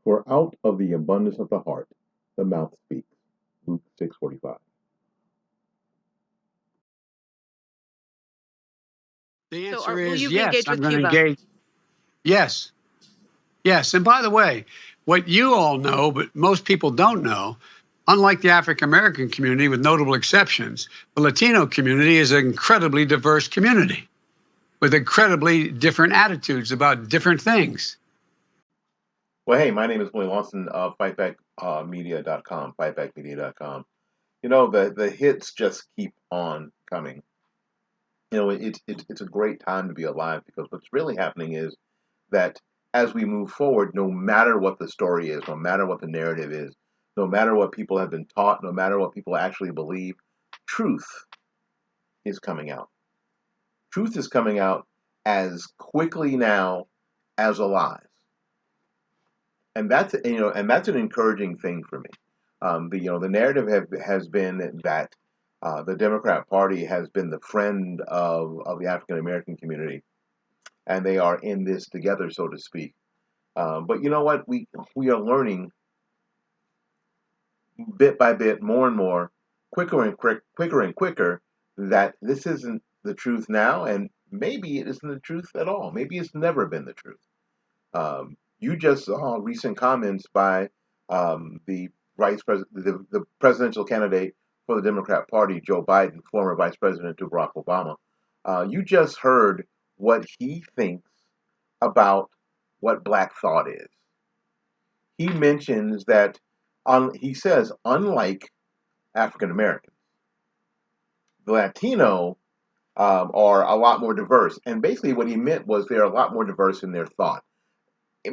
For out of the abundance of the heart, the mouth speaks. Luke 6:45. The So answer will is you yes, engage I'm with going to Cuba? engage. Yes, yes. And by the way, what you all know, but most people don't know, unlike the African American community, with notable exceptions, the Latino community is an incredibly diverse community with incredibly different attitudes about different things. Well, hey, my name is Willie Lawson of fightbackmedia.com, fightbackmedia.com. You know, the hits just keep on coming. You know, it's a great time to be alive because what's really happening is that as we move forward, no matter what the story is, no matter what the narrative is, no matter what people have been taught, no matter what people actually believe, truth is coming out. Truth is coming out as quickly now as alive, and that's an encouraging thing for me. The narrative has been that the Democrat Party has been the friend of the African American community, and they are in this together, so to speak. But you know what? We are learning bit by bit, more and more, quicker and quicker, that this isn't the truth now, and maybe it isn't the truth at all. Maybe it's never been the truth. You just saw recent comments by the the presidential candidate for the Democrat Party, Joe Biden, former Vice President to Barack Obama. You just heard what he thinks about what Black thought is. He mentions that he says, unlike African Americans, the Latino are a lot more diverse. And basically, what he meant was they're a lot more diverse in their thought,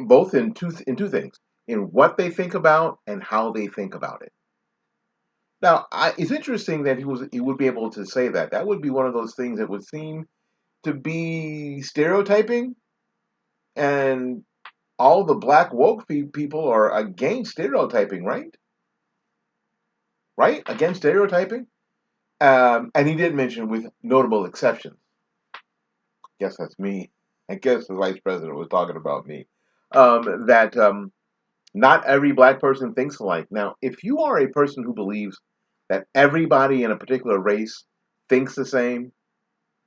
both in two things: in what they think about and how they think about it. Now, it's interesting that he would be able to say that. That would be one of those things that would seem to be stereotyping, and all the black woke people are against stereotyping, right? Right? Against stereotyping. And he did mention with notable exceptions. Guess that's me. I guess the vice president was talking about me. That not every black person thinks alike. Now, if you are a person who believes that everybody in a particular race thinks the same,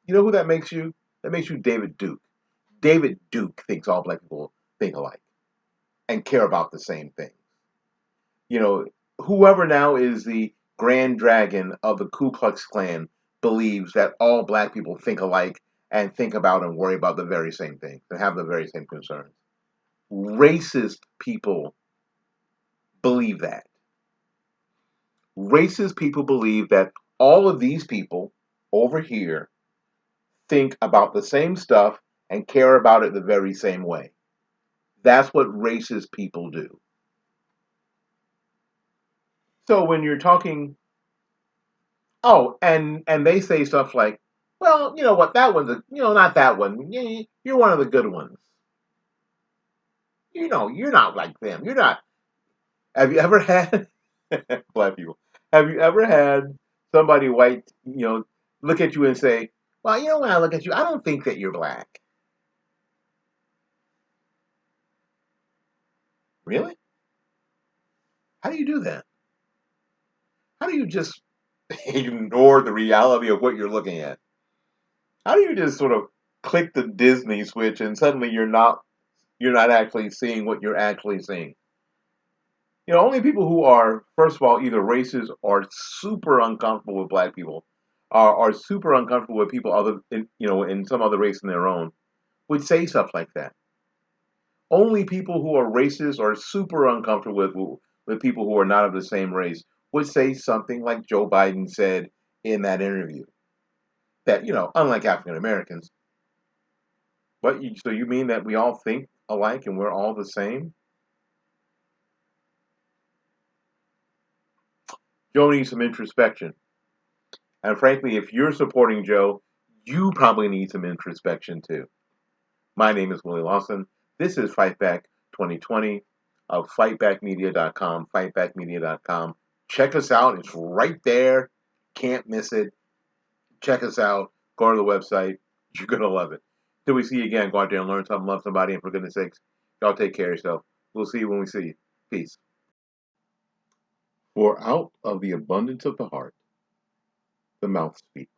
you know who that makes you? That makes you David Duke. David Duke thinks all black people think alike and care about the same thing. You know, whoever now is the grand dragon of the Ku Klux Klan believes that all black people think alike and think about and worry about the very same things and have the very same concerns. Racist people believe that. Racist people believe that all of these people over here think about the same stuff and care about it the very same way. That's what racist people do. So when you're talking, oh, and they say stuff like, well, you know what, that one's not that one. You're one of the good ones. You know, you're not like them. You're not. Have you ever had black people? Have you ever had somebody white, look at you and say, well, when I look at you, I don't think that you're black. Really? How do you do that? How do you just ignore the reality of what you're looking at? How do you just sort of click the Disney switch and suddenly you're not actually seeing what you're actually seeing? Only people who are, first of all, either racist or super uncomfortable with black people, are super uncomfortable with people in some other race than their own, would say stuff like that. Only people who are racist or super uncomfortable with people who are not of the same race would say something like Joe Biden said in that interview. That, unlike African Americans, so you mean that we all think alike and we're all the same? Joe needs some introspection. And frankly, if you're supporting Joe, you probably need some introspection too. My name is Willie Lawson. This is Fight Back 2020 of fightbackmedia.com, fightbackmedia.com. Check us out. It's right there. Can't miss it. Check us out. Go to the website. You're going to love it. Till we see you again, go out there and learn something, love somebody, and for goodness sakes, y'all take care of yourself. We'll see you when we see you. Peace. For out of the abundance of the heart, the mouth speaks.